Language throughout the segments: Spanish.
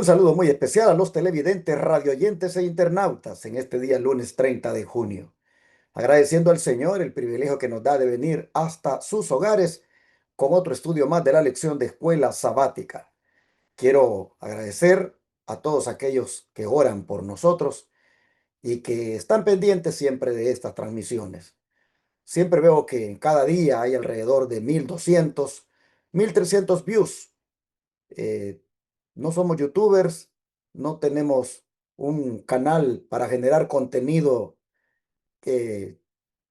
saludo muy especial a los televidentes, radioyentes e internautas en este día lunes 30 de junio. Agradeciendo al Señor el privilegio que nos da de venir hasta sus hogares con otro estudio más de la lección de escuela sabática. Quiero agradecer a todos aquellos que oran por nosotros y que están pendientes siempre de estas transmisiones. Siempre veo que en cada día hay alrededor de 1200, 1300 views. Eh, no somos youtubers, no tenemos un canal para generar contenido eh,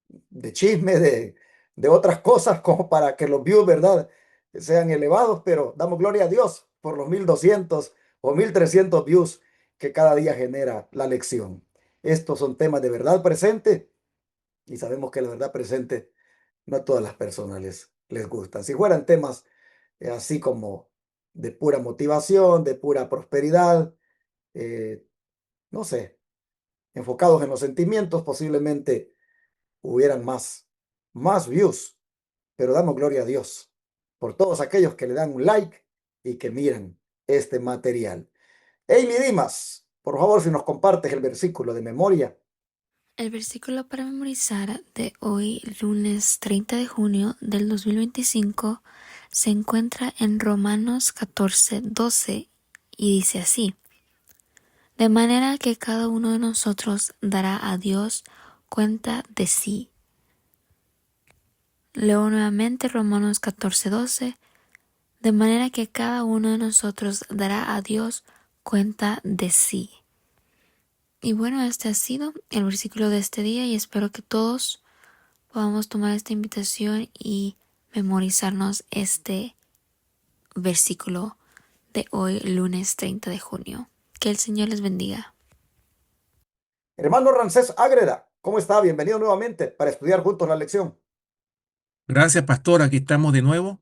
de chisme, de otras cosas, como para que los views, ¿verdad?, sean elevados, pero damos gloria a Dios por los 1200 o 1300 views que cada día genera la lección. Estos son temas de verdad presente y sabemos que la verdad presente no a todas las personas les gusta. Si fueran temas así como de pura motivación, de pura prosperidad, eh, no sé, enfocados en los sentimientos, posiblemente hubieran más views, pero damos gloria a Dios por todos aquellos que le dan un like y que miran este material. Amy Dimas, por favor, si nos compartes el versículo de memoria. El versículo para memorizar de hoy, lunes 30 de junio del 2025, se encuentra en Romanos 14:12 y dice así: de manera que cada uno de nosotros dará a Dios cuenta de sí. Leo nuevamente Romanos 14:12: de manera que cada uno de nosotros dará a Dios cuenta de sí. Y bueno, este ha sido el versículo de este día y espero que todos podamos tomar esta invitación y memorizarnos este versículo de hoy, lunes 30 de junio. Que el Señor les bendiga. Hermano Ramsés Ágreda, ¿cómo está? Bienvenido nuevamente para estudiar juntos la lección. Gracias, pastor. Aquí estamos de nuevo,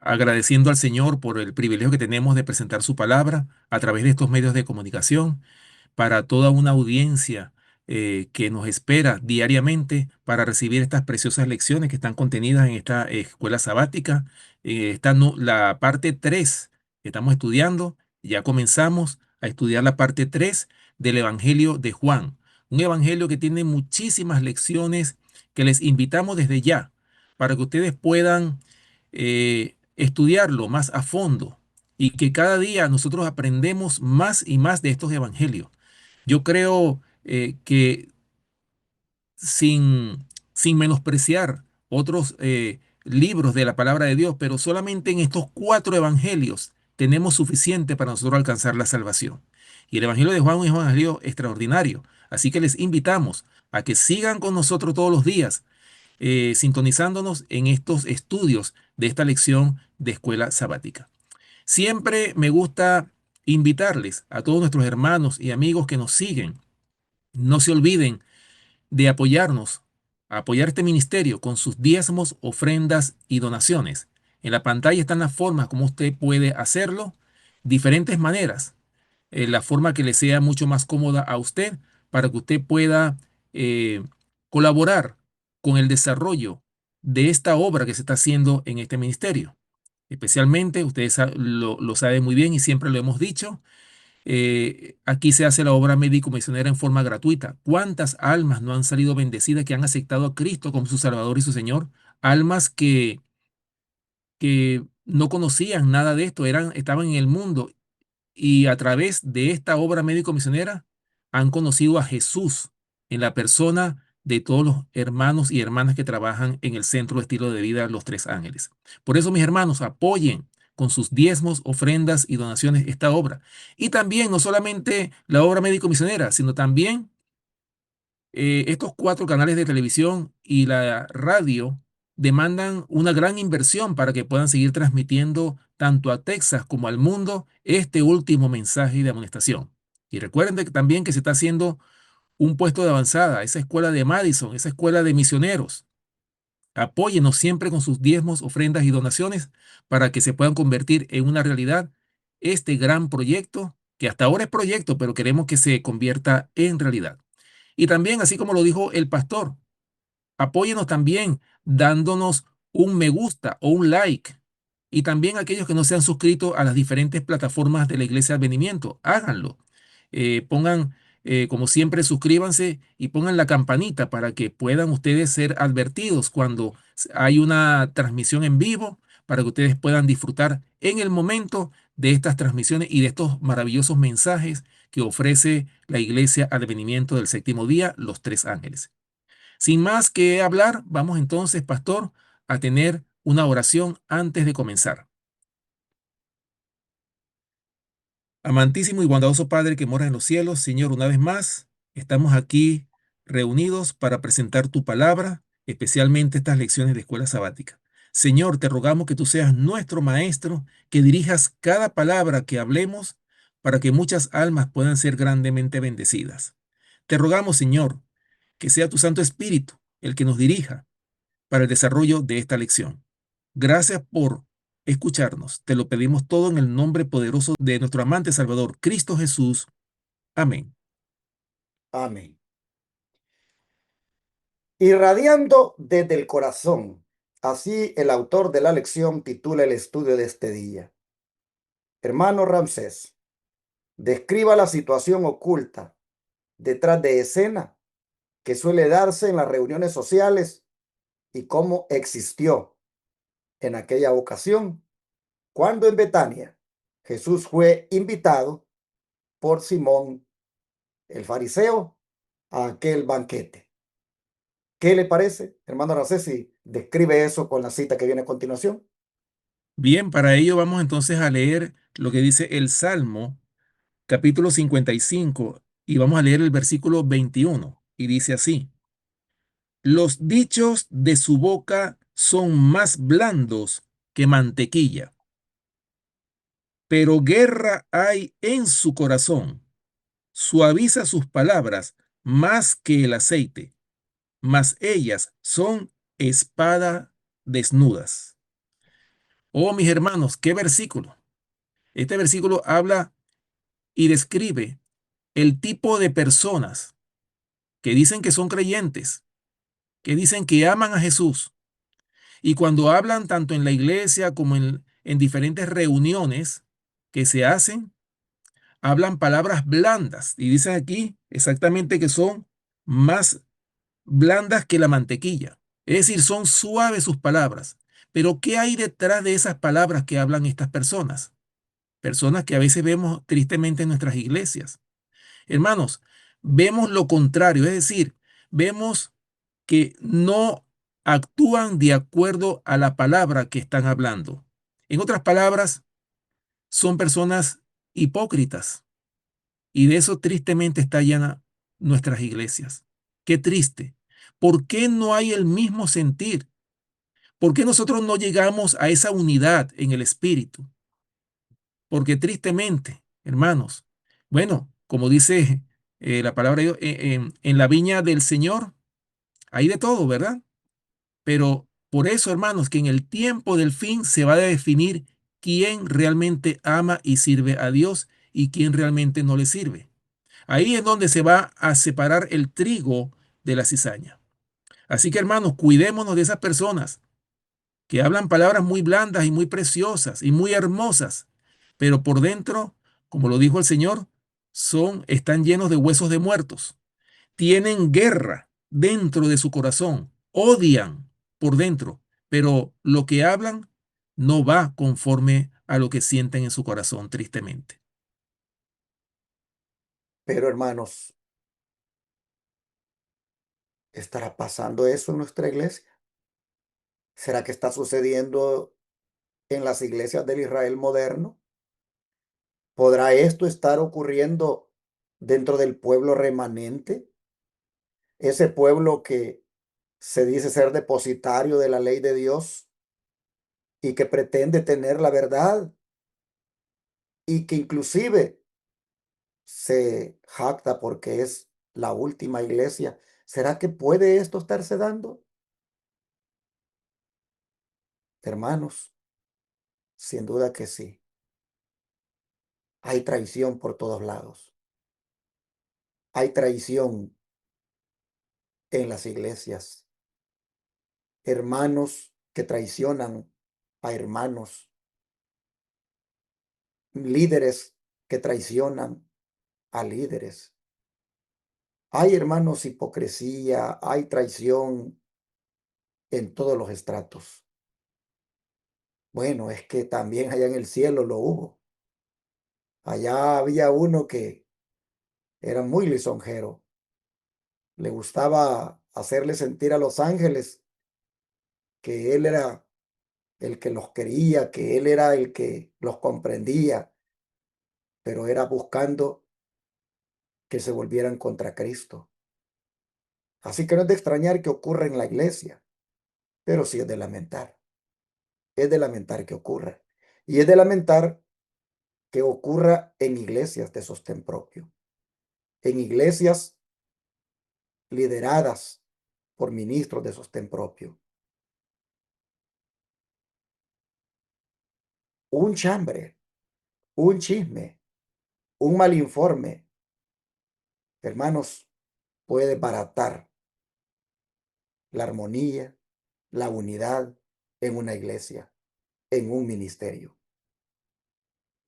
agradeciendo al Señor por el privilegio que tenemos de presentar su palabra a través de estos medios de comunicación para toda una audiencia que nos espera diariamente para recibir estas preciosas lecciones que están contenidas en esta escuela sabática. La parte 3 que estamos estudiando, ya comenzamos a estudiar la parte 3 del Evangelio de Juan, un evangelio que tiene muchísimas lecciones que les invitamos desde ya para que ustedes puedan estudiarlo más a fondo y que cada día nosotros aprendemos más y más de estos evangelios. Yo creo que sin menospreciar otros libros de la palabra de Dios, pero solamente en estos 4 evangelios tenemos suficiente para nosotros alcanzar la salvación. Y el evangelio de Juan es un evangelio extraordinario. Así que les invitamos a que sigan con nosotros todos los días, sintonizándonos en estos estudios de esta lección de escuela sabática. Siempre me gusta invitarles a todos nuestros hermanos y amigos que nos siguen. No se olviden de apoyarnos, a apoyar este ministerio con sus diezmos, ofrendas y donaciones. En la pantalla están las formas como usted puede hacerlo, diferentes maneras, la forma que le sea mucho más cómoda a usted para que usted pueda eh, colaborar con el desarrollo de esta obra que se está haciendo en este ministerio. Especialmente, ustedes lo saben muy bien y siempre lo hemos dicho, aquí se hace la obra médico-misionera en forma gratuita. ¿Cuántas almas no han salido bendecidas que han aceptado a Cristo como su Salvador y su Señor? Almas que no conocían nada de esto, estaban en el mundo y a través de esta obra médico-misionera han conocido a Jesús en la persona de todos los hermanos y hermanas que trabajan en el Centro de Estilo de Vida Los Tres Ángeles. Por eso, mis hermanos, apoyen con sus diezmos, ofrendas y donaciones esta obra. Y también, no solamente la obra médico-misionera, sino también estos 4 canales de televisión y la radio demandan una gran inversión para que puedan seguir transmitiendo tanto a Texas como al mundo este último mensaje de amonestación. Y recuerden también que se está haciendo un puesto de avanzada, esa escuela de Madison, esa escuela de misioneros. Apóyenos siempre con sus diezmos, ofrendas y donaciones para que se puedan convertir en una realidad este gran proyecto, que hasta ahora es proyecto, pero queremos que se convierta en realidad. Y también, así como lo dijo el pastor, apóyenos también dándonos un me gusta o un like Y también aquellos que no se han suscrito a las diferentes plataformas de la Iglesia Advenimiento, háganlo. Pongan, como siempre, suscríbanse y pongan la campanita para que puedan ustedes ser advertidos cuando hay una transmisión en vivo, para que ustedes puedan disfrutar en el momento de estas transmisiones y de estos maravillosos mensajes que ofrece la Iglesia Advenimiento del Séptimo Día, los Tres Ángeles. Sin más que hablar, vamos entonces, pastor, a tener una oración antes de comenzar. Amantísimo y bondadoso Padre que moras en los cielos, Señor, una vez más, estamos aquí reunidos para presentar tu palabra, especialmente estas lecciones de escuela sabática. Señor, te rogamos que tú seas nuestro maestro, que dirijas cada palabra que hablemos para que muchas almas puedan ser grandemente bendecidas. Te rogamos, Señor, que sea tu Santo Espíritu el que nos dirija para el desarrollo de esta lección. Gracias por escucharnos. Te lo pedimos todo en el nombre poderoso de nuestro amante Salvador, Cristo Jesús. Amén. Amén. Irradiando desde el corazón. Así el autor de la lección titula el estudio de este día. Hermano Ramsés, describa la situación oculta detrás de escena que suele darse en las reuniones sociales y cómo existió en aquella ocasión cuando en Betania Jesús fue invitado por Simón el fariseo a aquel banquete. ¿Qué le parece, hermano Ramsés, si describe eso con la cita que viene a continuación? Bien, para ello vamos entonces a leer lo que dice el Salmo, capítulo 55, y vamos a leer el versículo 21, y dice así: Los dichos de su boca son más blandos que mantequilla, pero guerra hay en su corazón. Suaviza sus palabras más que el aceite, mas ellas son espada desnudas. Oh, mis hermanos, qué versículo. Este versículo habla y describe el tipo de personas que dicen que son creyentes, que dicen que aman a Jesús. Y cuando hablan tanto en la iglesia como en diferentes reuniones que se hacen, hablan palabras blandas. Y dicen aquí exactamente que son más blandas que la mantequilla. Es decir, son suaves sus palabras. Pero ¿qué hay detrás de esas palabras que hablan estas personas? Personas que a veces vemos tristemente en nuestras iglesias. Hermanos, vemos lo contrario, es decir, vemos que no actúan de acuerdo a la palabra que están hablando. En otras palabras, son personas hipócritas y de eso tristemente está llena nuestras iglesias. Qué triste. ¿Por qué no hay el mismo sentir? ¿Por qué nosotros no llegamos a esa unidad en el espíritu? Porque tristemente, hermanos, bueno, como dice la palabra de Dios, en la viña del Señor hay de todo, ¿verdad? Pero por eso, hermanos, que en el tiempo del fin se va a definir quién realmente ama y sirve a Dios y quién realmente no le sirve. Ahí es donde se va a separar el trigo de la cizaña. Así que, hermanos, cuidémonos de esas personas que hablan palabras muy blandas y muy preciosas y muy hermosas, pero por dentro, como lo dijo el Señor, están llenos de huesos de muertos. Tienen guerra dentro de su corazón, odian por dentro, pero lo que hablan no va conforme a lo que sienten en su corazón, tristemente. Pero hermanos, ¿estará pasando eso en nuestra iglesia? ¿Será que está sucediendo en las iglesias del Israel moderno? ¿Podrá esto estar ocurriendo dentro del pueblo remanente? Ese pueblo que se dice ser depositario de la ley de Dios y que pretende tener la verdad y que inclusive se jacta porque es la última iglesia. ¿Será que puede esto estarse dando? Hermanos, sin duda que sí. Hay traición por todos lados. Hay traición en las iglesias. Hermanos que traicionan a hermanos. líderes que traicionan a líderes. Hay, hermanos, hipocresía, hay traición en todos los estratos. Bueno, es que también allá en el cielo lo hubo. Allá había uno que era muy lisonjero. Le gustaba hacerle sentir a los ángeles que él era el que los quería, que él era el que los comprendía, pero era buscando que se volvieran contra Cristo. Así que no es de extrañar que ocurra en la iglesia, pero sí es de lamentar. Es de lamentar que ocurra. Y es de lamentar que ocurra en iglesias de sostén propio, en iglesias lideradas por ministros de sostén propio. Un chambre, un chisme, un mal informe, hermanos, puede baratar la armonía, la unidad en una iglesia, en un ministerio.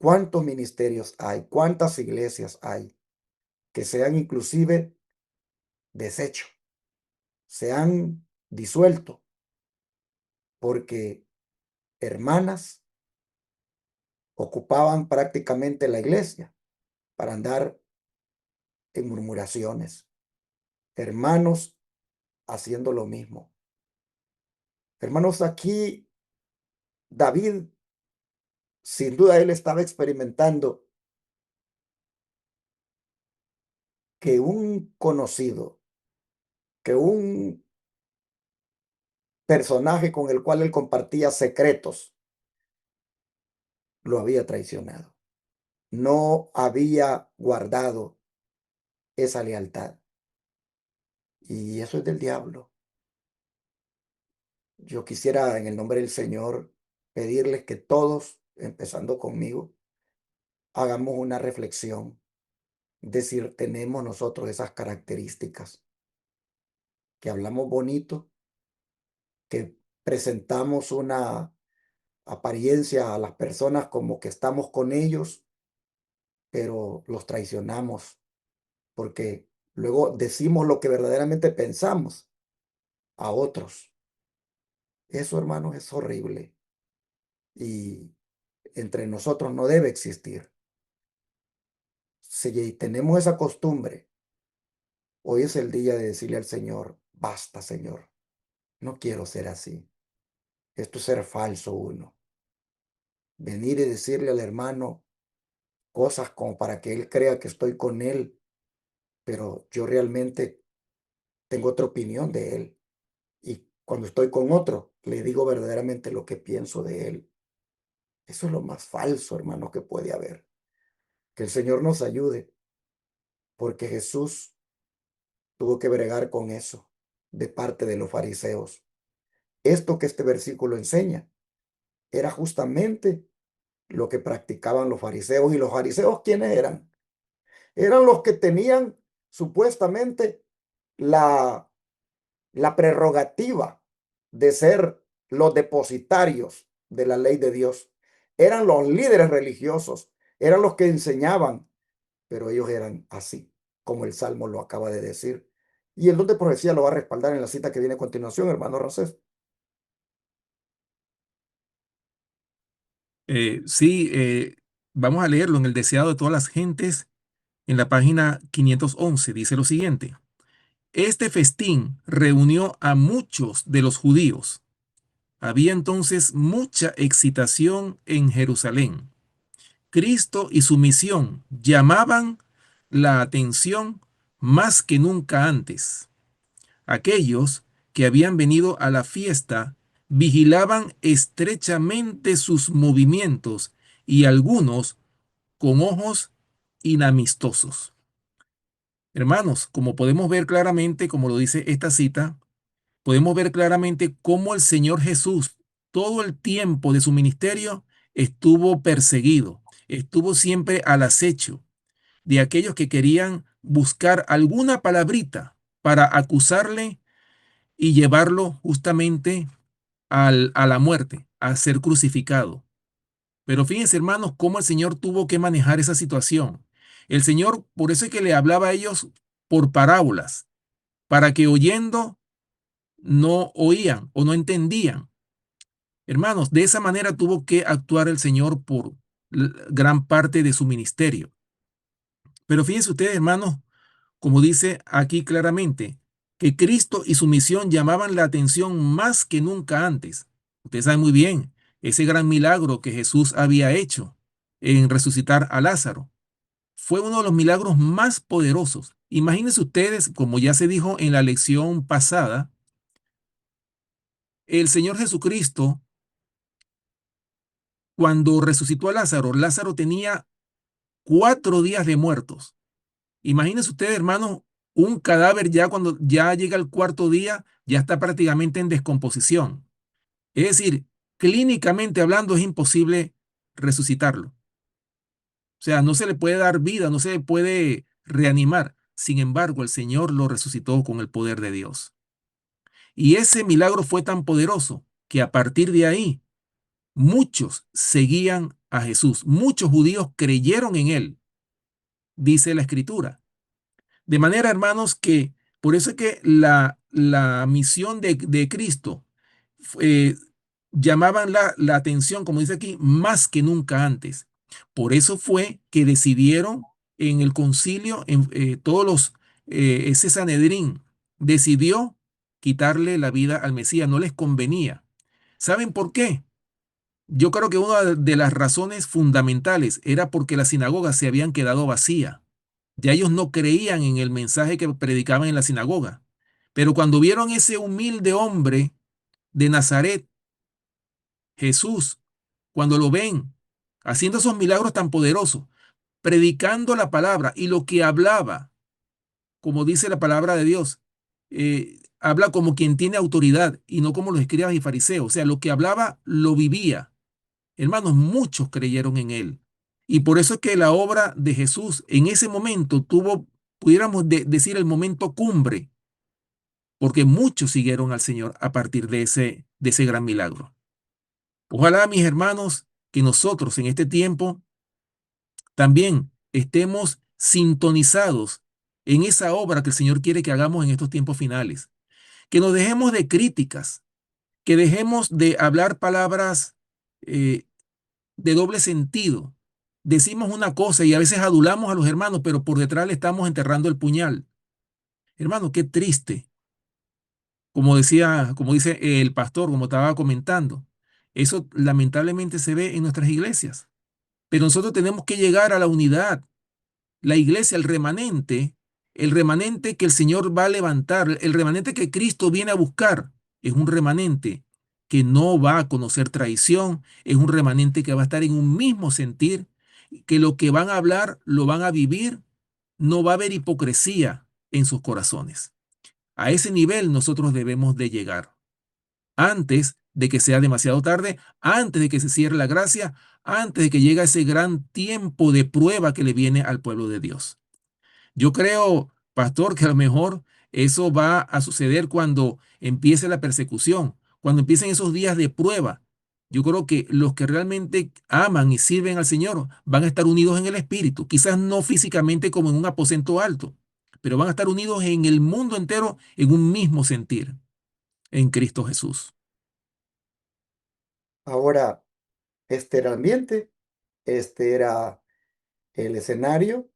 ¿Cuántos ministerios hay? ¿Cuántas iglesias hay que se han inclusive deshecho, se han disuelto porque hermanas ocupaban prácticamente la iglesia para andar en murmuraciones, hermanos haciendo lo mismo? Hermanos, aquí David, sin duda él estaba experimentando que un conocido, que un personaje con el cual él compartía secretos, lo había traicionado. No había guardado esa lealtad. Y eso es del diablo. Yo quisiera, en el nombre del Señor, pedirles que todos, empezando conmigo, hagamos una reflexión de si tenemos nosotros esas características, que hablamos bonito, que presentamos una apariencia a las personas como que estamos con ellos, pero los traicionamos porque luego decimos lo que verdaderamente pensamos a otros. Eso, hermanos, es horrible y entre nosotros no debe existir. Si tenemos esa costumbre, hoy es el día de decirle al Señor, basta, Señor, no quiero ser así. Esto es ser falso uno. Venir y decirle al hermano cosas como para que él crea que estoy con él, pero yo realmente tengo otra opinión de él. Y cuando estoy con otro, le digo verdaderamente lo que pienso de él. Eso es lo más falso, hermano, que puede haber. Que el Señor nos ayude, porque Jesús tuvo que bregar con eso de parte de los fariseos. Esto que este versículo enseña era justamente lo que practicaban los fariseos. ¿Y los fariseos quiénes eran? Eran los que tenían supuestamente la, la prerrogativa de ser los depositarios de la ley de Dios. Eran los líderes religiosos, eran los que enseñaban, pero ellos eran así, como el Salmo lo acaba de decir. Y el don de profecía lo va a respaldar en la cita que viene a continuación, hermano Rosés. Sí, vamos a leerlo en el deseado de todas las gentes, en la página 511, dice lo siguiente. Este festín reunió a muchos de los judíos. Había entonces mucha excitación en Jerusalén. Cristo y su misión llamaban la atención más que nunca antes. Aquellos que habían venido a la fiesta vigilaban estrechamente sus movimientos y algunos con ojos inamistosos. Hermanos, como podemos ver claramente, como lo dice esta cita, podemos ver claramente cómo el Señor Jesús todo el tiempo de su ministerio estuvo perseguido, estuvo siempre al acecho de aquellos que querían buscar alguna palabrita para acusarle y llevarlo justamente a la muerte, a ser crucificado. Pero fíjense, hermanos, cómo el Señor tuvo que manejar esa situación. El Señor, por eso es que le hablaba a ellos por parábolas, para que oyendo no oían o no entendían. Hermanos, de esa manera tuvo que actuar el Señor por gran parte de su ministerio. Pero fíjense ustedes, hermanos, como dice aquí claramente, que Cristo y su misión llamaban la atención más que nunca antes. Ustedes saben muy bien ese gran milagro que Jesús había hecho en resucitar a Lázaro. Fue uno de los milagros más poderosos. Imagínense ustedes, como ya se dijo en la lección pasada, el Señor Jesucristo, cuando resucitó a Lázaro, Lázaro tenía 4 días de muertos. Imagínense ustedes, hermanos, un cadáver ya cuando ya llega el cuarto día, ya está prácticamente en descomposición. Es decir, clínicamente hablando, es imposible resucitarlo. O sea, no se le puede dar vida, no se le puede reanimar. Sin embargo, el Señor lo resucitó con el poder de Dios. Y ese milagro fue tan poderoso que a partir de ahí, muchos seguían a Jesús. Muchos judíos creyeron en él, dice la Escritura. De manera, hermanos, que por eso es que la misión de Cristo eh, llamaban la atención, como dice aquí, más que nunca antes. Por eso fue que decidieron en el concilio, ese Sanedrín decidió quitarle la vida al Mesías, no les convenía. ¿Saben por qué? Yo creo que una de las razones fundamentales era porque las sinagogas se habían quedado vacías. Ya ellos no creían en el mensaje que predicaban en la sinagoga. Pero cuando vieron ese humilde hombre de Nazaret, Jesús, cuando lo ven haciendo esos milagros tan poderosos, predicando la palabra y lo que hablaba, como dice la palabra de Dios, habla como quien tiene autoridad y no como los escribas y fariseos. O sea, lo que hablaba lo vivía. Hermanos, muchos creyeron en él. Y por eso es que la obra de Jesús en ese momento tuvo, pudiéramos decir, el momento cumbre, porque muchos siguieron al Señor a partir de ese gran milagro. Ojalá, mis hermanos, que nosotros en este tiempo también estemos sintonizados en esa obra que el Señor quiere que hagamos en estos tiempos finales. Que nos dejemos de críticas, que dejemos de hablar palabras eh, de doble sentido. Decimos una cosa y a veces adulamos a los hermanos, pero por detrás le estamos enterrando el puñal. Hermano, qué triste. Como decía, como dice el pastor, como estaba comentando. Eso lamentablemente se ve en nuestras iglesias. Pero nosotros tenemos que llegar a la unidad. La iglesia, el remanente que el Señor va a levantar, el remanente que Cristo viene a buscar, es un remanente que no va a conocer traición, es un remanente que va a estar en un mismo sentir, que lo que van a hablar lo van a vivir, no va a haber hipocresía en sus corazones. A ese nivel nosotros debemos de llegar antes de que sea demasiado tarde, antes de que se cierre la gracia, antes de que llegue ese gran tiempo de prueba que le viene al pueblo de Dios. Yo creo, pastor, que a lo mejor eso va a suceder cuando empiece la persecución, cuando empiecen esos días de prueba. Yo creo que los que realmente aman y sirven al Señor van a estar unidos en el Espíritu, quizás no físicamente como en un aposento alto, pero van a estar unidos en el mundo entero en un mismo sentir, en Cristo Jesús. Ahora, este era el ambiente, este era el escenario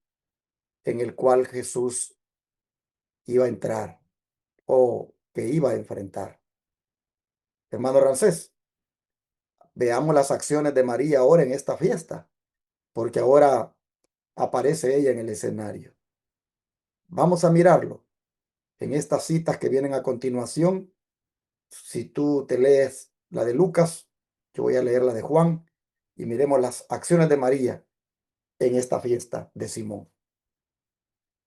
en el cual Jesús iba a entrar o que iba a enfrentar. Hermano Rancés, veamos las acciones de María ahora en esta fiesta, porque ahora aparece ella en el escenario. Vamos a mirarlo en estas citas que vienen a continuación. Si tú te lees la de Lucas, yo voy a leer la de Juan y miremos las acciones de María en esta fiesta de Simón.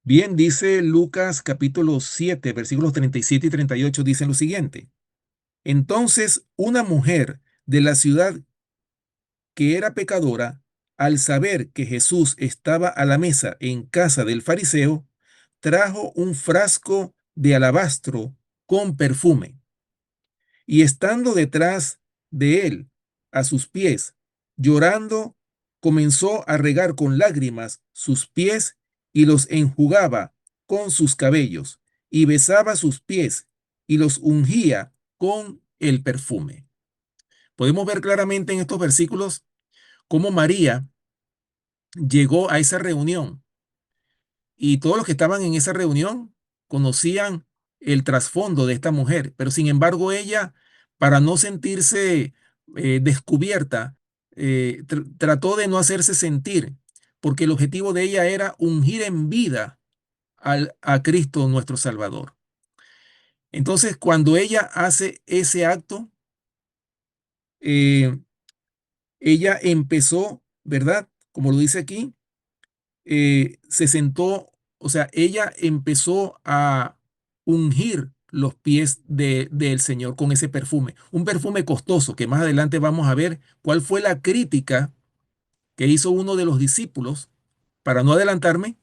Bien, dice Lucas capítulo 7, versículos 37 y 38, dicen lo siguiente. Entonces, una mujer de la ciudad que era pecadora, al saber que Jesús estaba a la mesa en casa del fariseo, trajo un frasco de alabastro con perfume, y estando detrás de él, a sus pies, Llorando, comenzó a regar con lágrimas sus pies y los enjugaba con sus cabellos, y besaba sus pies y los ungía con el perfume. Podemos ver claramente en estos versículos cómo María llegó a esa reunión y todos los que estaban en esa reunión conocían el trasfondo de esta mujer, pero sin embargo ella, para no sentirse descubierta, trató de no hacerse sentir, porque el objetivo de ella era ungir en vida a Cristo nuestro Salvador. Entonces, cuando ella hace ese acto, eh, ella empezó, ¿verdad? Como lo dice aquí, se sentó, o sea, ella empezó a ungir los pies del Señor con ese perfume, un perfume costoso que más adelante vamos a ver cuál fue la crítica que hizo uno de los discípulos, para no adelantarme,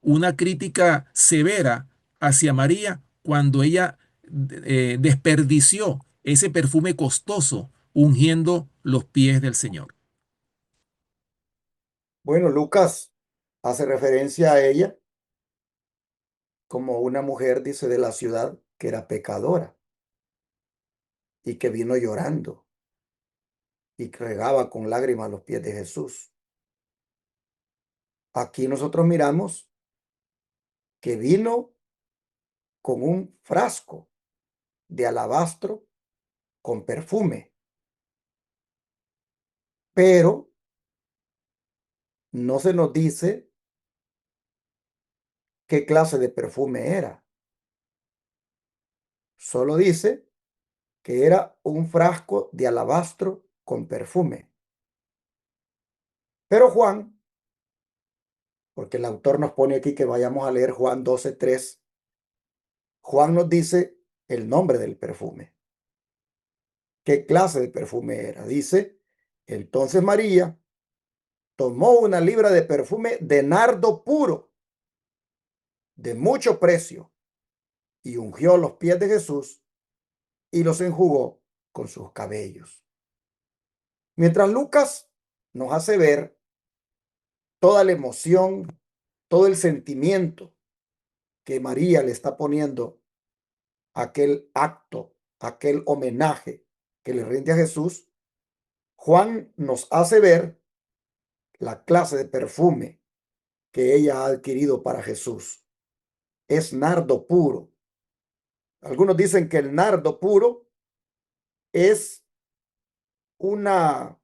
una crítica severa hacia María cuando ella desperdició ese perfume costoso ungiendo los pies del Señor. Bueno, Lucas hace referencia a ella como una mujer, dice, de la ciudad que era pecadora y que vino llorando y regaba con lágrimas los pies de Jesús. Aquí nosotros miramos que vino con un frasco de alabastro con perfume, pero no se nos dice qué clase de perfume era. Solo dice que era un frasco de alabastro con perfume. Pero Juan, porque el autor nos pone aquí que vayamos a leer Juan 12:3, Juan nos dice el nombre del perfume. ¿Qué clase de perfume era? Dice, entonces María tomó una libra de perfume de nardo puro, de mucho precio, y ungió los pies de Jesús y los enjugó con sus cabellos. Mientras Lucas nos hace ver toda la emoción, todo el sentimiento que María le está poniendo a aquel acto, a aquel homenaje que le rinde a Jesús, Juan nos hace ver la clase de perfume que ella ha adquirido para Jesús. Es nardo puro. Algunos dicen que el nardo puro es una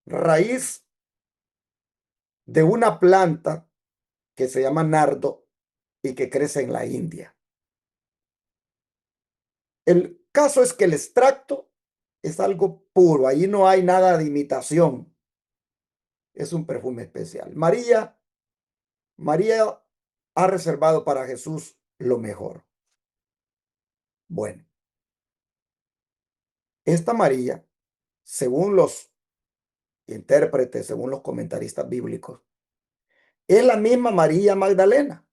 raíz de una planta que se llama nardo y que crece en la India. El caso es que el extracto es algo puro, ahí no hay nada de imitación, es un perfume especial. María ha reservado para Jesús lo mejor. Bueno, esta María, según los intérpretes, según los comentaristas bíblicos, es la misma María Magdalena.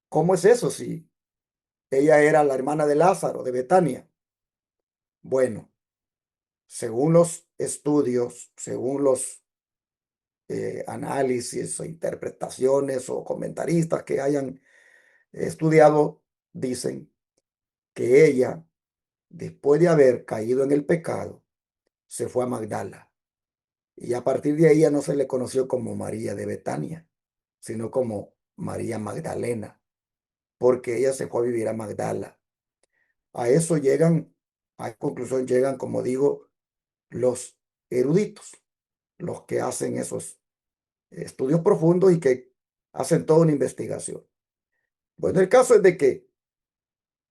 ¿Cómo es eso si ella era la hermana de Lázaro de Betania? Bueno, según los estudios, según los análisis o interpretaciones o comentaristas que hayan estudiado, dicen que ella, después de haber caído en el pecado, se fue a Magdala. Y a partir de ahí ya no se le conoció como María de Betania, sino como María Magdalena, porque ella se fue a vivir a Magdala. A eso llegan, a esa conclusión llegan, como digo, los eruditos, los que hacen esos estudios profundos y que hacen toda una investigación. Bueno, el caso es de que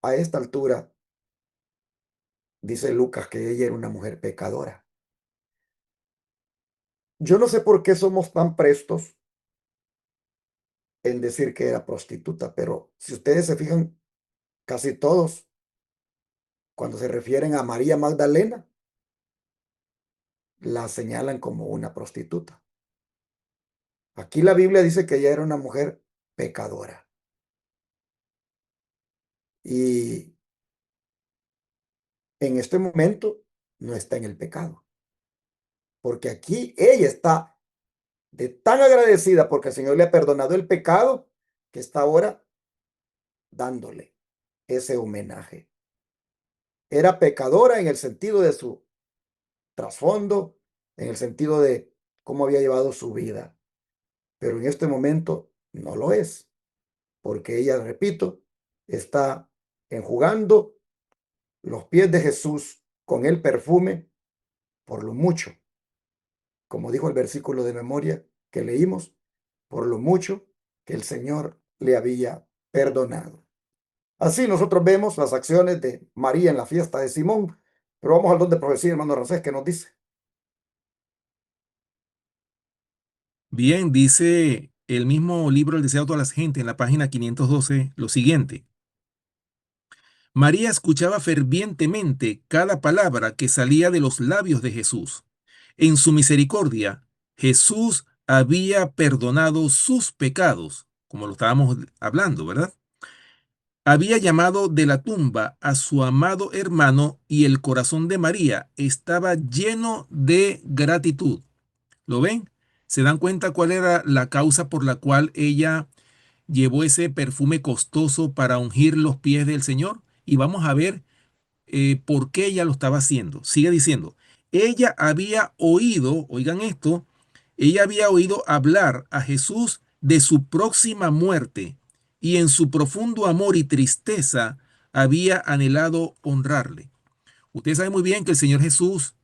a esta altura dice Lucas que ella era una mujer pecadora. Yo no sé por qué somos tan prestos en decir que era prostituta, pero si ustedes se fijan, casi todos, cuando se refieren a María Magdalena, la señalan como una prostituta. Aquí la Biblia dice que ella era una mujer pecadora. Y en este momento no está en el pecado. Porque aquí ella está de tan agradecida porque el Señor le ha perdonado el pecado que está ahora dándole ese homenaje. Era pecadora en el sentido de su trasfondo, en el sentido de cómo había llevado su vida, pero en este momento no lo es, porque ella, repito, está enjugando los pies de Jesús con el perfume por lo mucho, como dijo el versículo de memoria que leímos, por lo mucho que el Señor le había perdonado. Así nosotros vemos las acciones de María en la fiesta de Simón, pero vamos al don de profecía, hermano Rancés, que nos dice. Bien, dice el mismo libro El deseo de todas las gentes en la página 512 lo siguiente. María escuchaba fervientemente cada palabra que salía de los labios de Jesús. En su misericordia, Jesús había perdonado sus pecados, como lo estábamos hablando, ¿verdad? Había llamado de la tumba a su amado hermano y el corazón de María estaba lleno de gratitud. ¿Lo ven? ¿Se dan cuenta cuál era la causa por la cual ella llevó ese perfume costoso para ungir los pies del Señor? Y vamos a ver por qué ella lo estaba haciendo. Sigue diciendo, ella había oído, oigan esto, ella había oído hablar a Jesús de su próxima muerte y en su profundo amor y tristeza había anhelado honrarle. Usted sabe muy bien que el Señor Jesús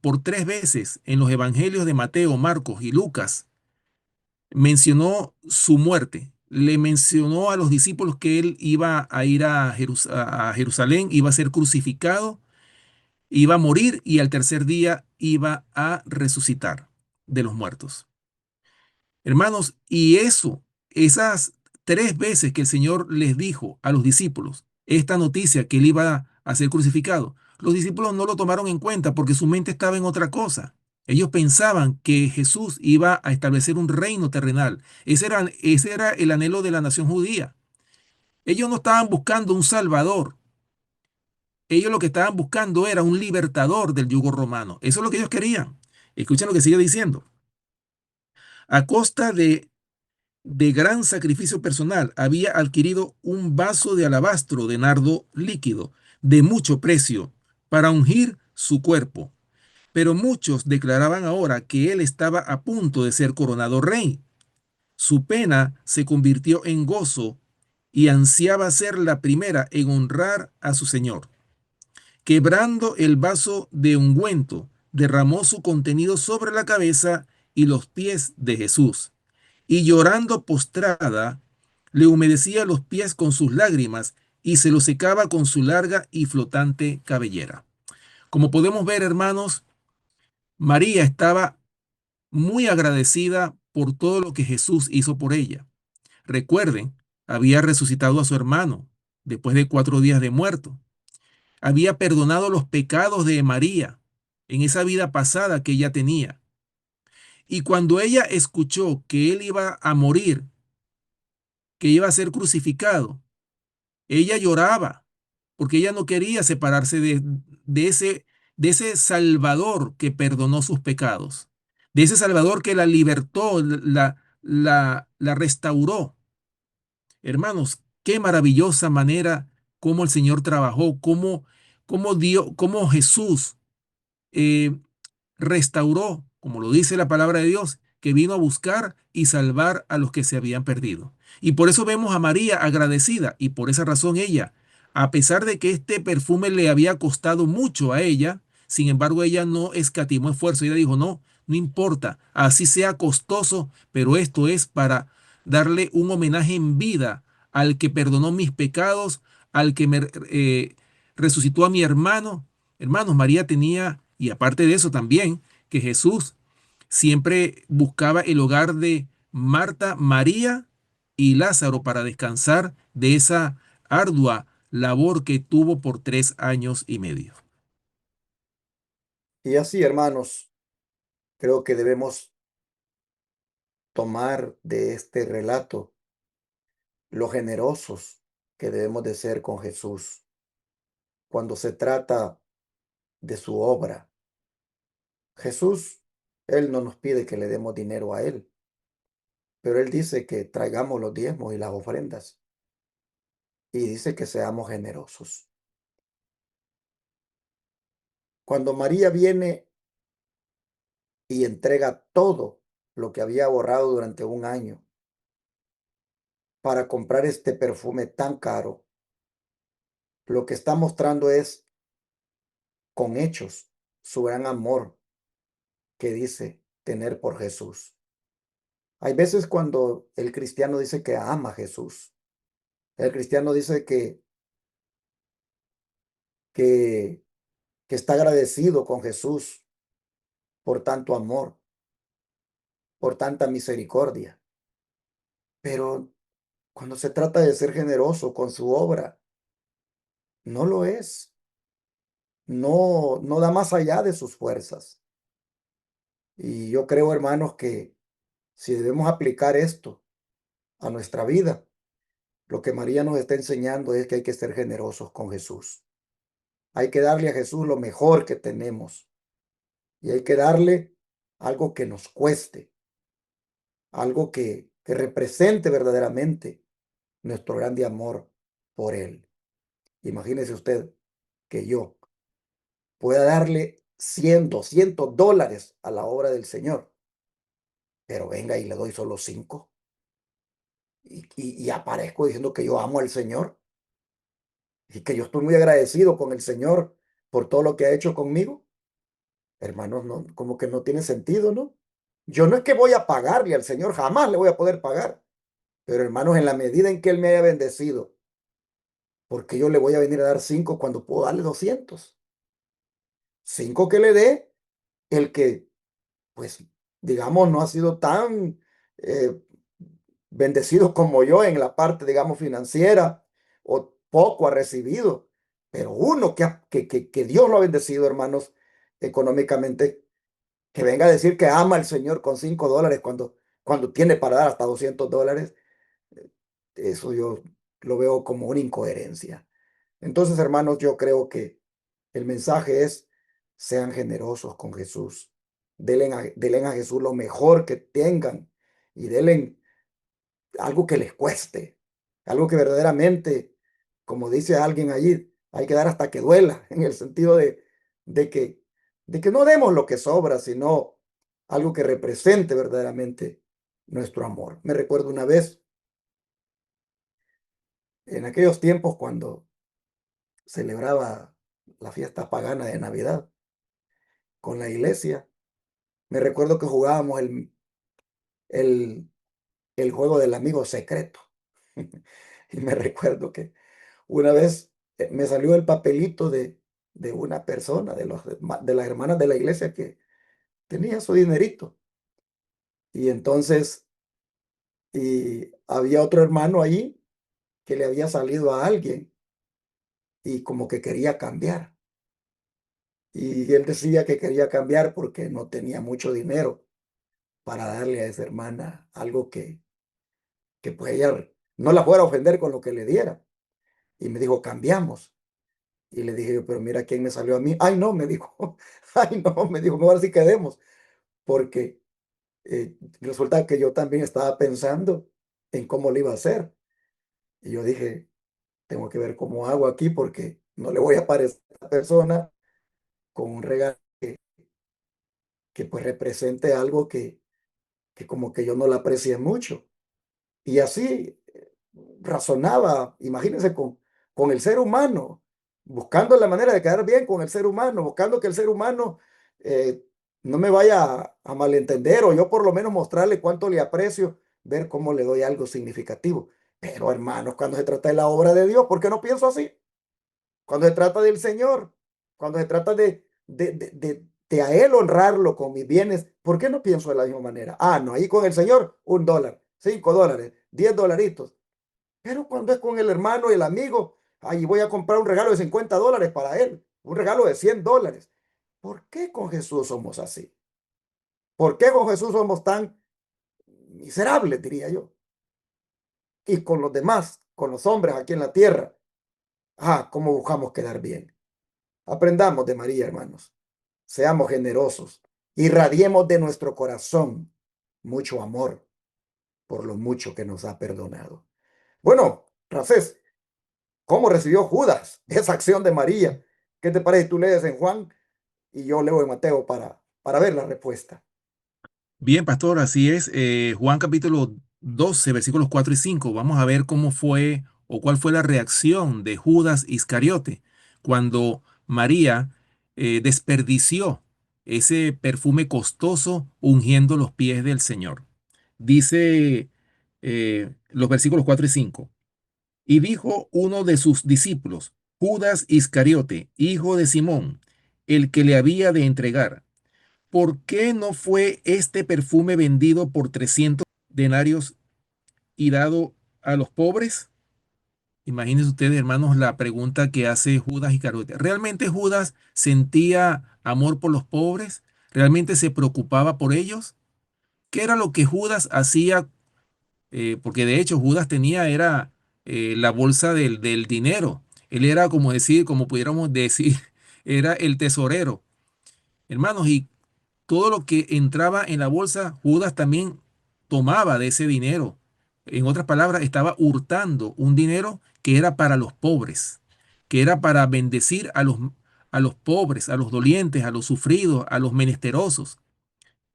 por 3 veces en los evangelios de Mateo, Marcos y Lucas mencionó su muerte. Le mencionó a los discípulos que él iba a ir a Jerusalén, iba a ser crucificado, iba a morir y al tercer día iba a resucitar de los muertos. Hermanos, y esas 3 veces que el Señor les dijo a los discípulos esta noticia que él iba a ser crucificado, los discípulos no lo tomaron en cuenta porque su mente estaba en otra cosa. Ellos pensaban que Jesús iba a establecer un reino terrenal. Ese era el anhelo de la nación judía. Ellos no estaban buscando un salvador. Ellos lo que estaban buscando era un libertador del yugo romano. Eso es lo que ellos querían. Escuchen lo que sigue diciendo. A costa de gran sacrificio personal, había adquirido un vaso de alabastro de nardo líquido de mucho precio para ungir su cuerpo. Pero muchos declaraban ahora que él estaba a punto de ser coronado rey. Su pena se convirtió en gozo y ansiaba ser la primera en honrar a su Señor. Quebrando el vaso de ungüento, derramó su contenido sobre la cabeza y los pies de Jesús y llorando postrada, le humedecía los pies con sus lágrimas y se los secaba con su larga y flotante cabellera. Como podemos ver, hermanos, María estaba muy agradecida por todo lo que Jesús hizo por ella. Recuerden, había resucitado a su hermano después de 4 días de muerto. Había perdonado los pecados de María en esa vida pasada que ella tenía. Y cuando ella escuchó que él iba a morir, que iba a ser crucificado, ella lloraba porque ella no quería separarse de ese Salvador que perdonó sus pecados, de ese Salvador que la libertó, la restauró. Hermanos, qué maravillosa manera cómo el Señor trabajó, cómo Jesús eh, restauró, como lo dice la palabra de Dios, que vino a buscar y salvar a los que se habían perdido. Y por eso vemos a María agradecida y por esa razón ella, a pesar de que este perfume le había costado mucho a ella, sin embargo ella no escatimó esfuerzo. Ella dijo, no, no importa, así sea costoso, pero esto es para darle un homenaje en vida al que perdonó mis pecados, al que me resucitó a mi hermano. Hermanos, María tenía, y aparte de eso también, que Jesús siempre buscaba el hogar de Marta, María y Lázaro para descansar de esa ardua labor que tuvo por 3 años y medio. Y así, hermanos, creo que debemos tomar de este relato lo generosos que debemos de ser con Jesús cuando se trata de su obra. Jesús, Él no nos pide que le demos dinero a Él, pero Él dice que traigamos los diezmos y las ofrendas y dice que seamos generosos. Cuando María viene y entrega todo lo que había ahorrado durante un año para comprar este perfume tan caro, lo que está mostrando es con hechos su gran amor que dice tener por Jesús. Hay veces cuando el cristiano dice que ama a Jesús, el cristiano dice que, que está agradecido con Jesús por tanto amor, por tanta misericordia, pero cuando se trata de ser generoso con su obra, no lo es. No, no da más allá de sus fuerzas. Y yo creo, hermanos, que si debemos aplicar esto a nuestra vida, lo que María nos está enseñando es que hay que ser generosos con Jesús. Hay que darle a Jesús lo mejor que tenemos y hay que darle algo que nos cueste, algo que represente verdaderamente nuestro grande amor por Él. Imagínese usted que yo pueda darle 100, $200 a la obra del Señor, pero venga y le doy solo 5 y aparezco diciendo que yo amo al Señor y que yo estoy muy agradecido con el Señor por todo lo que ha hecho conmigo. Hermanos, no, como que no tiene sentido, ¿no? Yo no es que voy a pagarle al Señor, jamás le voy a poder pagar, pero hermanos, en la medida en que Él me haya bendecido, porque yo le voy a venir a dar 5 cuando puedo darle 200. 5 que le dé el que, pues, digamos, no ha sido tan eh, bendecido como yo en la parte, digamos, financiera, o poco ha recibido, pero uno que Dios lo ha bendecido, hermanos, económicamente, que venga a decir que ama al Señor con $5 cuando tiene para dar hasta $200, eso yo lo veo como una incoherencia. Entonces, hermanos, yo creo que el mensaje es, sean generosos con Jesús. Denle a Jesús lo mejor que tengan y denle algo que les cueste, algo que verdaderamente, como dice alguien allí, hay que dar hasta que duela, en el sentido de que, de que no demos lo que sobra, sino algo que represente verdaderamente nuestro amor. Me recuerdo una vez, en aquellos tiempos cuando celebraba la fiesta pagana de Navidad con la iglesia, me recuerdo que jugábamos el, el juego del amigo secreto. Y me recuerdo que una vez me salió el papelito de una persona, de las hermanas de la iglesia que tenía su dinerito. Y entonces, y había otro hermano ahí que le había salido a alguien y como que quería cambiar. Y él decía que quería cambiar porque no tenía mucho dinero para darle a esa hermana algo que pues ella no la fuera a ofender con lo que le diera. Y me dijo, cambiamos. Y le dije yo, pero mira quién me salió a mí. Ay, no, me dijo, ay, no, me dijo, mejor así quedemos, porque resulta que yo también estaba pensando en cómo le iba a hacer. Y yo dije, tengo que ver cómo hago aquí, porque no le voy a aparecer a esta persona con un regalo que pues represente algo que como que yo no la aprecie mucho. Y así razonaba, imagínense, con el ser humano, buscando la manera de quedar bien con el ser humano, buscando que el ser humano eh, no me vaya a malentender o yo por lo menos mostrarle cuánto le aprecio, ver cómo le doy algo significativo. Pero hermanos, cuando se trata de la obra de Dios, ¿por qué no pienso así? Cuando se trata del Señor, cuando se trata de a Él honrarlo con mis bienes, ¿por qué no pienso de la misma manera? Ah, no, ahí con el Señor, $1, $5, $10. Pero cuando es con el hermano y el amigo, ahí voy a comprar un regalo de $50 para él, un regalo de $100. ¿Por qué con Jesús somos así? ¿Por qué con Jesús somos tan miserables, diría yo? Y con los demás, con los hombres aquí en la tierra, ¿cómo buscamos quedar bien? Aprendamos de María, hermanos. Seamos generosos. Irradiemos de nuestro corazón mucho amor por lo mucho que nos ha perdonado. Bueno, Ramsés, ¿cómo recibió Judas esa acción de María? ¿Qué te parece? Tú lees en Juan y yo leo en Mateo para ver la respuesta. Bien, pastor, así es. Juan capítulo 12, versículos 4 y 5. Vamos a ver cómo fue o cuál fue la reacción de Judas Iscariote cuando María desperdició ese perfume costoso ungiendo los pies del Señor. Dice los versículos 4 y 5. Y dijo uno de sus discípulos, Judas Iscariote, hijo de Simón, el que le había de entregar. ¿Por qué no fue este perfume vendido por 300 denarios y dado a los pobres? Imagínense ustedes, hermanos, la pregunta que hace Judas Iscariote. ¿Realmente Judas sentía amor por los pobres? ¿Realmente se preocupaba por ellos? ¿Qué era lo que Judas hacía? Porque de hecho Judas tenía, era la bolsa del dinero. Él era como decir, como pudiéramos decir, era el tesorero. Hermanos, y todo lo que entraba en la bolsa, Judas también tomaba de ese dinero. En otras palabras, estaba hurtando un dinero que era para los pobres, que era para bendecir a los pobres, a los dolientes, a los sufridos, a los menesterosos.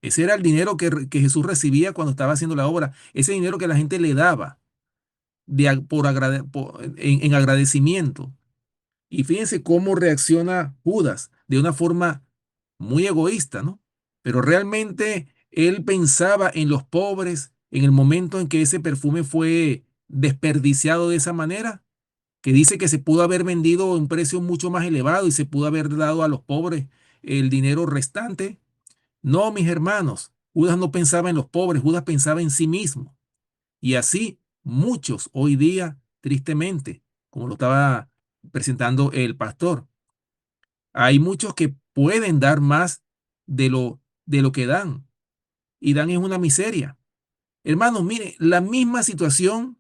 Ese era el dinero que Jesús recibía cuando estaba haciendo la obra, ese dinero que la gente le daba en agradecimiento. Y fíjense cómo reacciona Judas de una forma muy egoísta, ¿no? Pero realmente él pensaba en los pobres en el momento en que ese perfume fue desperdiciado de esa manera, que dice que se pudo haber vendido a un precio mucho más elevado y se pudo haber dado a los pobres el dinero restante. No, mis hermanos, Judas no pensaba en los pobres, Judas pensaba en sí mismo. Y así muchos hoy día, tristemente, como lo estaba presentando el pastor, hay muchos que pueden dar más de lo que dan y dan es una miseria. Hermanos, mire, la misma situación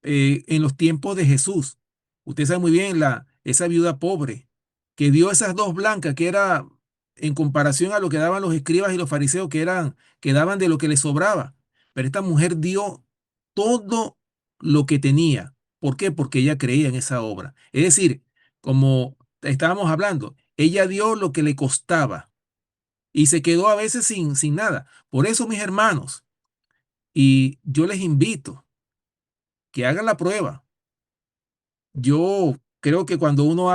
en los tiempos de Jesús. Usted sabe muy bien esa viuda pobre que dio esas dos blancas que era en comparación a lo que daban los escribas y los fariseos que daban de lo que les sobraba. Pero esta mujer dio todo lo que tenía. ¿Por qué? Porque ella creía en esa obra. Es decir, como estábamos hablando, ella dio lo que le costaba y se quedó a veces sin nada. Por eso, mis hermanos, y yo les invito que hagan la prueba. Yo creo que cuando uno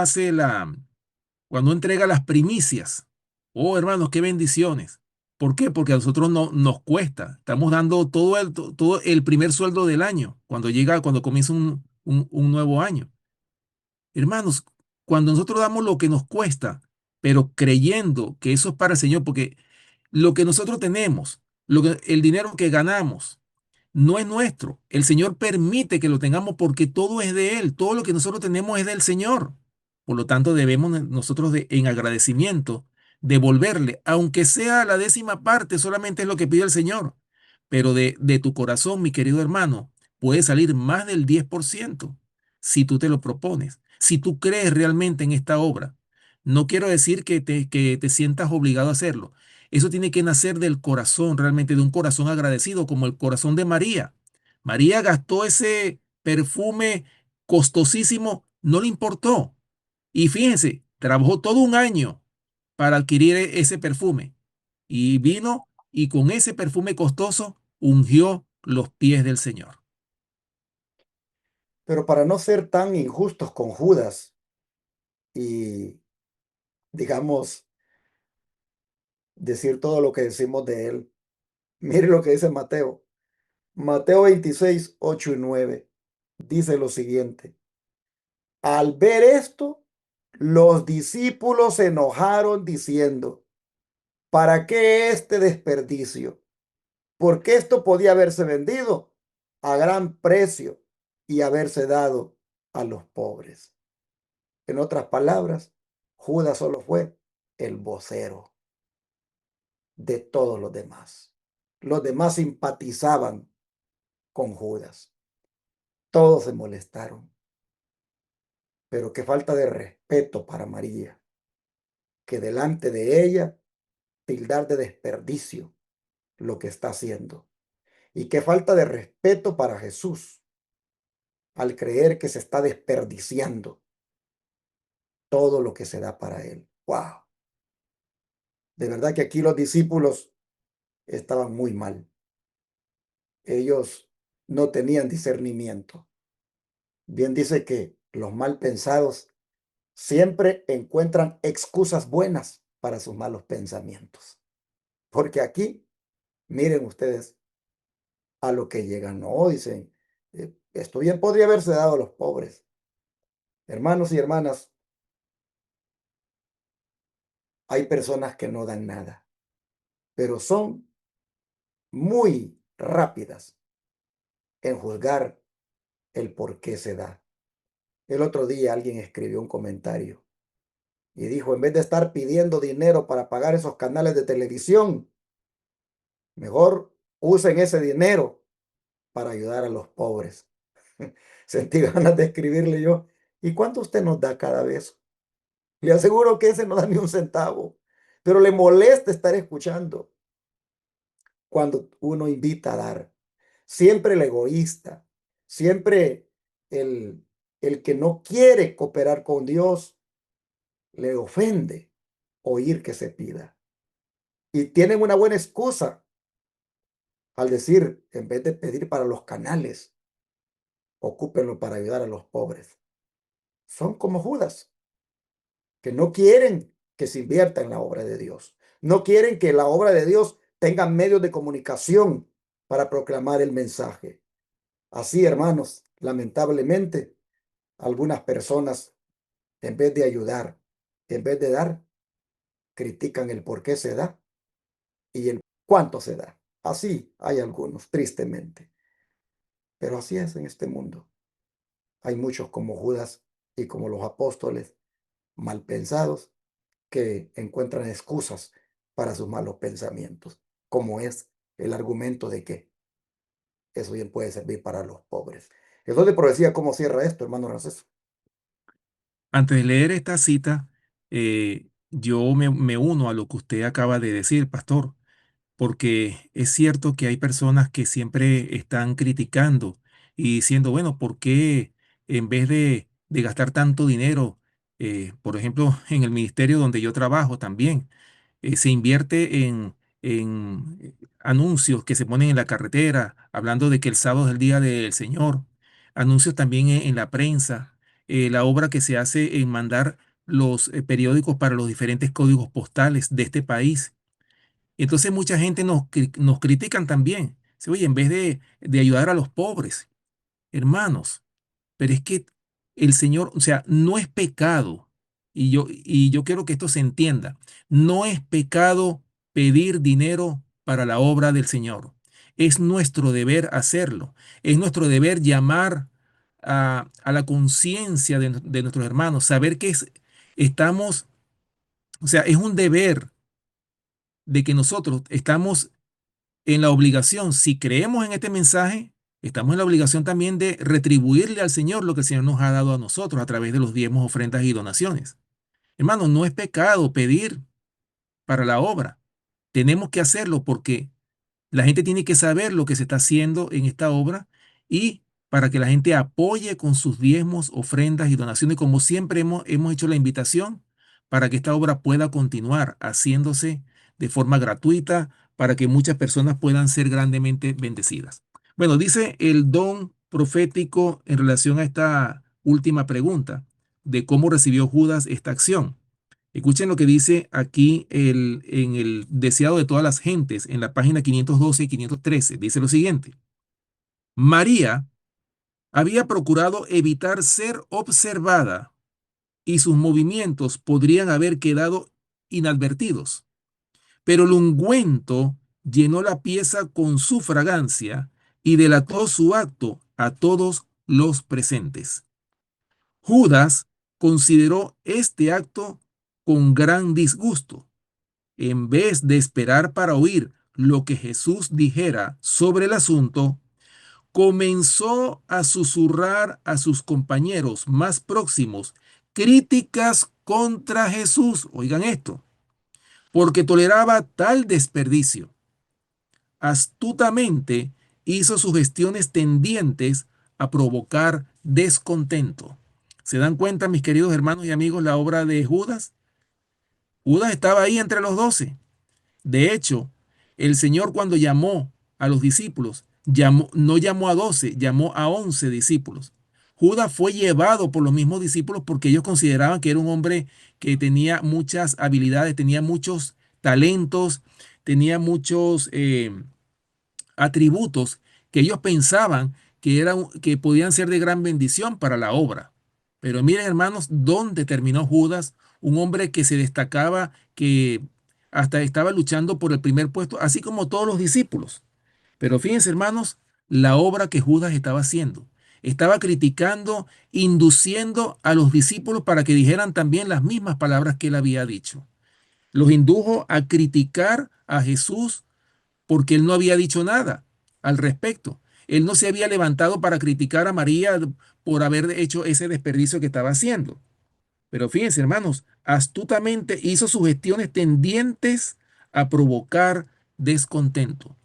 cuando entrega las primicias, oh hermanos, qué bendiciones. ¿Por qué? Porque a nosotros no nos cuesta. Estamos dando todo el primer sueldo del año, cuando comienza un nuevo año. Hermanos, cuando nosotros damos lo que nos cuesta, pero creyendo que eso es para el Señor, porque lo que nosotros tenemos, el dinero que ganamos, no es nuestro. El Señor permite que lo tengamos porque todo es de Él. Todo lo que nosotros tenemos es del Señor. Por lo tanto, debemos nosotros en agradecimiento devolverle, aunque sea la décima parte, solamente es lo que pide el Señor. Pero de tu corazón, mi querido hermano, puede salir más del 10% si tú te lo propones, si tú crees realmente en esta obra. No quiero decir que te sientas obligado a hacerlo. Eso tiene que nacer del corazón, realmente de un corazón agradecido, como el corazón de María. María gastó ese perfume costosísimo, no le importó. Y fíjense, trabajó todo un año para adquirir ese perfume. Y vino y con ese perfume costoso ungió los pies del Señor. Pero para no ser tan injustos con Judas y, digamos, decir todo lo que decimos de él, mire lo que dice Mateo. Mateo 26, 8 y 9 dice lo siguiente. Al ver esto, los discípulos se enojaron diciendo, ¿para qué este desperdicio? Porque esto podía haberse vendido a gran precio y haberse dado a los pobres. En otras palabras, Judas solo fue el vocero de todos los demás. Los demás simpatizaban con Judas. Todos se molestaron. Pero qué falta de respeto para María, que delante de ella tildar de desperdicio lo que está haciendo. Y qué falta de respeto para Jesús al creer que se está desperdiciando todo lo que se da para él. ¡Wow! De verdad que aquí los discípulos estaban muy mal. Ellos no tenían discernimiento. Bien dice que los mal pensados siempre encuentran excusas buenas para sus malos pensamientos. Porque aquí, miren ustedes a lo que llegan. No, dicen, esto bien podría haberse dado a los pobres. Hermanos y hermanas, hay personas que no dan nada, pero son muy rápidas en juzgar el por qué se da. El otro día alguien escribió un comentario y dijo, en vez de estar pidiendo dinero para pagar esos canales de televisión, mejor usen ese dinero para ayudar a los pobres. Sentí ganas de escribirle yo, ¿y cuánto usted nos da cada vez? Le aseguro que ese no da ni un centavo, pero le molesta estar escuchando cuando uno invita a dar. Siempre el egoísta, siempre el, el que no quiere cooperar con Dios, le ofende oír que se pida. Y tienen una buena excusa al decir, en vez de pedir para los canales, ocúpenlo para ayudar a los pobres. Son como Judas, que no quieren que se invierta en la obra de Dios. No quieren que la obra de Dios tenga medios de comunicación para proclamar el mensaje. Así, hermanos, lamentablemente, algunas personas, en vez de ayudar, en vez de dar, critican el por qué se da y el cuánto se da. Así hay algunos, tristemente. Pero así es en este mundo. Hay muchos como Judas y como los apóstoles mal pensados que encuentran excusas para sus malos pensamientos, como es el argumento de que eso bien puede servir para los pobres. Entonces, por decía, ¿cómo cierra esto, hermano Narciso? Antes de leer esta cita, yo me uno a lo que usted acaba de decir, pastor, porque es cierto que hay personas que siempre están criticando y diciendo, bueno, ¿por qué en vez de gastar tanto dinero, por ejemplo, en el ministerio donde yo trabajo también, se invierte en anuncios que se ponen en la carretera, hablando de que el sábado es el día del Señor, anuncios también en la prensa, la obra que se hace en mandar los periódicos para los diferentes códigos postales de este país? Entonces mucha gente nos critican también. Dice, oye, en vez de ayudar a los pobres, hermanos, pero es que el Señor, o sea, no es pecado, y yo quiero que esto se entienda, no es pecado pedir dinero para la obra del Señor. Es nuestro deber hacerlo. Es nuestro deber llamar a la conciencia de nuestros hermanos, saber que estamos, o sea, es un deber de que nosotros estamos en la obligación, si creemos en este mensaje, estamos en la obligación también de retribuirle al Señor lo que el Señor nos ha dado a nosotros a través de los diezmos, ofrendas y donaciones. Hermanos, no es pecado pedir para la obra. Tenemos que hacerlo porque la gente tiene que saber lo que se está haciendo en esta obra y para que la gente apoye con sus diezmos, ofrendas y donaciones, como siempre hemos hecho la invitación para que esta obra pueda continuar haciéndose de forma gratuita para que muchas personas puedan ser grandemente bendecidas. Bueno, dice el don profético en relación a esta última pregunta de cómo recibió Judas esta acción. Escuchen lo que dice aquí en el deseado de todas las gentes, en la página 512 y 513. Dice lo siguiente. María había procurado evitar ser observada y sus movimientos podrían haber quedado inadvertidos, pero el ungüento llenó la pieza con su fragancia y delató su acto a todos los presentes. Judas consideró este acto con gran disgusto. En vez de esperar para oír lo que Jesús dijera sobre el asunto, comenzó a susurrar a sus compañeros más próximos críticas contra Jesús. Oigan esto, porque toleraba tal desperdicio. Astutamente hizo sugestiones tendientes a provocar descontento. ¿Se dan cuenta, mis queridos hermanos y amigos, la obra de Judas? Judas estaba ahí entre los 12. De hecho, el Señor cuando llamó a los discípulos, no llamó a 12, llamó a 11 discípulos. Judas fue llevado por los mismos discípulos porque ellos consideraban que era un hombre que tenía muchas habilidades, tenía muchos talentos, tenía muchos atributos que ellos pensaban que podían ser de gran bendición para la obra. Pero miren, hermanos, ¿dónde terminó Judas? Un hombre que se destacaba, que hasta estaba luchando por el primer puesto, así como todos los discípulos. Pero fíjense, hermanos, la obra que Judas estaba haciendo. Estaba criticando, induciendo a los discípulos para que dijeran también las mismas palabras que él había dicho. Los indujo a criticar a Jesús porque él no había dicho nada al respecto. Él no se había levantado para criticar a María por haber hecho ese desperdicio que estaba haciendo. Pero fíjense, hermanos, astutamente hizo sugestiones tendientes a provocar descontento.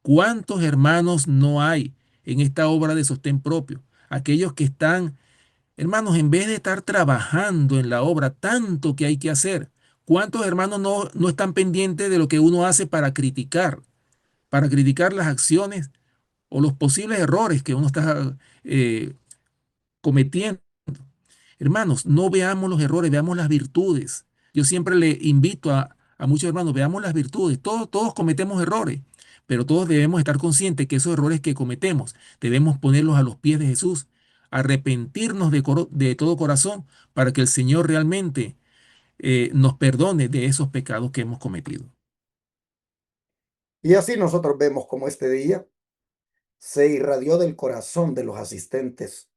¿Cuántos hermanos no hay en esta obra de sostén propio? Aquellos que están, hermanos, en vez de estar trabajando en la obra, tanto que hay que hacer. ¿Cuántos hermanos no están pendientes de lo que uno hace para criticar las acciones o los posibles errores que uno está cometiendo? Hermanos, no veamos los errores, veamos las virtudes. Yo siempre le invito a muchos hermanos, veamos las virtudes. Todos cometemos errores, pero todos debemos estar conscientes que esos errores que cometemos debemos ponerlos a los pies de Jesús, arrepentirnos de todo corazón para que el Señor realmente nos perdone de esos pecados que hemos cometido. Y así nosotros vemos como este día se irradió del corazón de los asistentes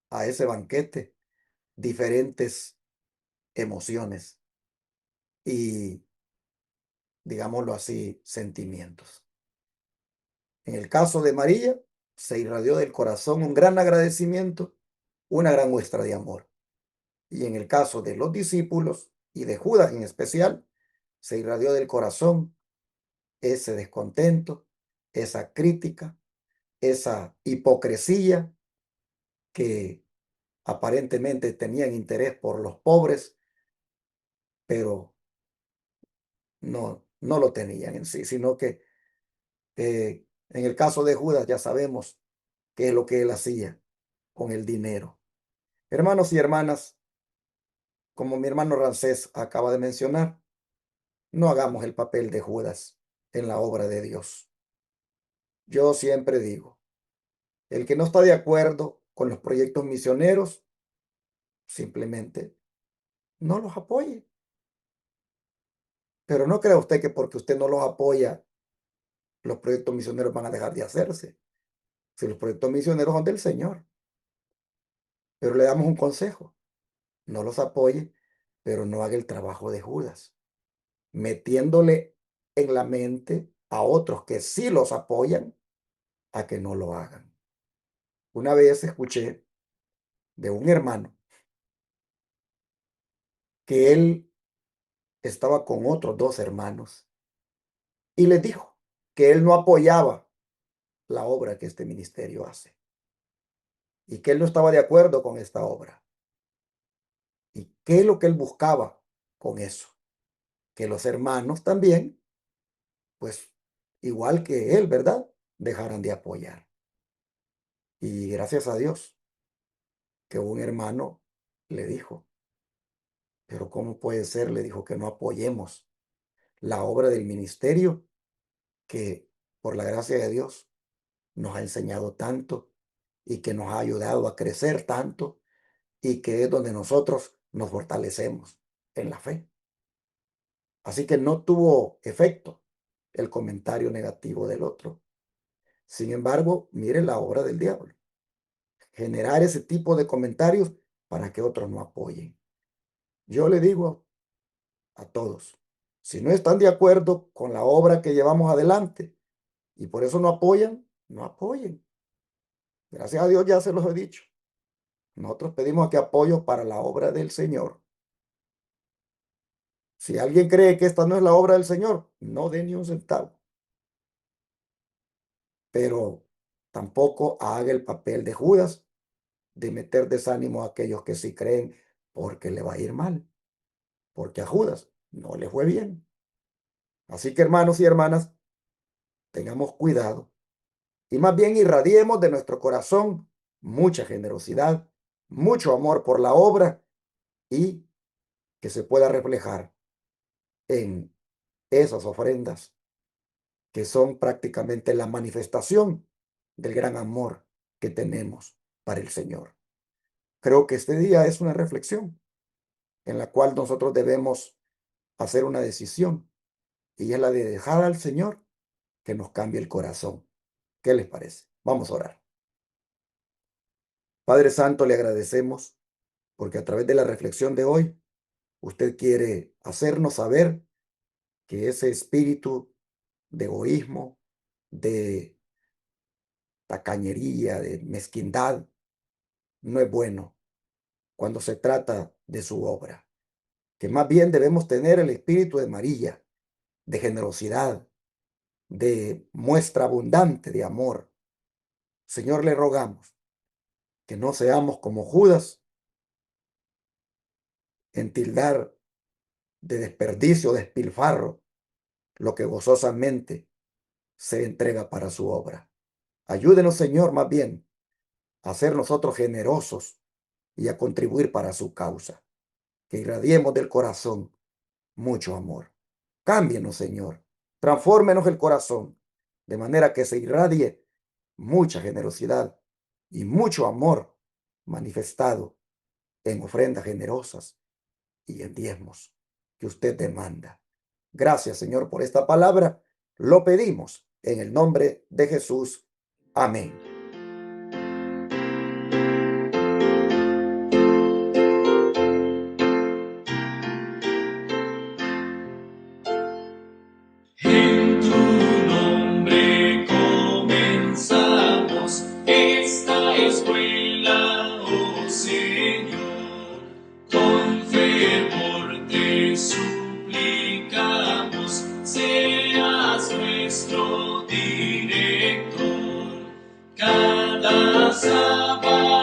a ese banquete diferentes emociones y, digámoslo así, sentimientos. En el caso de María, se irradió del corazón un gran agradecimiento, una gran muestra de amor. Y en el caso de los discípulos y de Judas en especial, se irradió del corazón ese descontento, esa crítica, esa hipocresía que aparentemente tenían interés por los pobres, pero no lo tenían en sí, sino que en el caso de Judas ya sabemos qué es lo que él hacía con el dinero. Hermanos y hermanas, como mi hermano Rancés acaba de mencionar, no hagamos el papel de Judas en la obra de Dios. Yo siempre digo, el que no está de acuerdo con los proyectos misioneros, simplemente no los apoye. Pero no crea usted que porque usted no los apoya, los proyectos misioneros van a dejar de hacerse. Si los proyectos misioneros son del Señor. Pero le damos un consejo, no los apoye, pero no haga el trabajo de Judas, metiéndole en la mente a otros que sí los apoyan a que no lo hagan. Una vez escuché de un hermano que él estaba con otros dos hermanos y les dijo que él no apoyaba la obra que este ministerio hace y que él no estaba de acuerdo con esta obra. ¿Y qué es lo que él buscaba con eso? Que los hermanos también, pues igual que él, ¿verdad? Dejaran de apoyar. Y gracias a Dios que un hermano le dijo, pero ¿cómo puede ser? Le dijo que no apoyemos la obra del ministerio que por la gracia de Dios nos ha enseñado tanto y que nos ha ayudado a crecer tanto y que es donde nosotros nos fortalecemos en la fe. Así que no tuvo efecto el comentario negativo del otro. Sin embargo, mire la obra del diablo. Generar ese tipo de comentarios para que otros no apoyen. Yo le digo a todos, si no están de acuerdo con la obra que llevamos adelante y por eso no apoyan, no apoyen. Gracias a Dios ya se los he dicho. Nosotros pedimos aquí apoyo para la obra del Señor. Si alguien cree que esta no es la obra del Señor, no dé ni un centavo. Pero tampoco haga el papel de Judas de meter desánimo a aquellos que sí creen porque le va a ir mal, porque a Judas no le fue bien. Así que hermanos y hermanas, tengamos cuidado y más bien irradiemos de nuestro corazón mucha generosidad, mucho amor por la obra y que se pueda reflejar en esas ofrendas que son prácticamente la manifestación del gran amor que tenemos para el Señor. Creo que este día es una reflexión en la cual nosotros debemos hacer una decisión y es la de dejar al Señor que nos cambie el corazón. ¿Qué les parece? Vamos a orar. Padre Santo, le agradecemos porque a través de la reflexión de hoy, usted quiere hacernos saber que ese espíritu de egoísmo, de tacañería, de mezquindad, no es bueno cuando se trata de su obra, que más bien debemos tener el espíritu de María, de generosidad, de muestra abundante de amor. Señor, le rogamos que no seamos como Judas en tildar de desperdicio, despilfarro, lo que gozosamente se entrega para su obra. Ayúdenos, Señor, más bien a ser nosotros generosos y a contribuir para su causa. Que irradiemos del corazón mucho amor. Cámbienos, Señor. Transfórmenos el corazón de manera que se irradie mucha generosidad y mucho amor manifestado en ofrendas generosas y en diezmos que usted demanda. Gracias, Señor, por esta palabra. Lo pedimos en el nombre de Jesús. Amén. En tu nombre comenzamos esta escuela, oh Señor. Con fervor te suplicamos, seas nuestro director. Cada sábado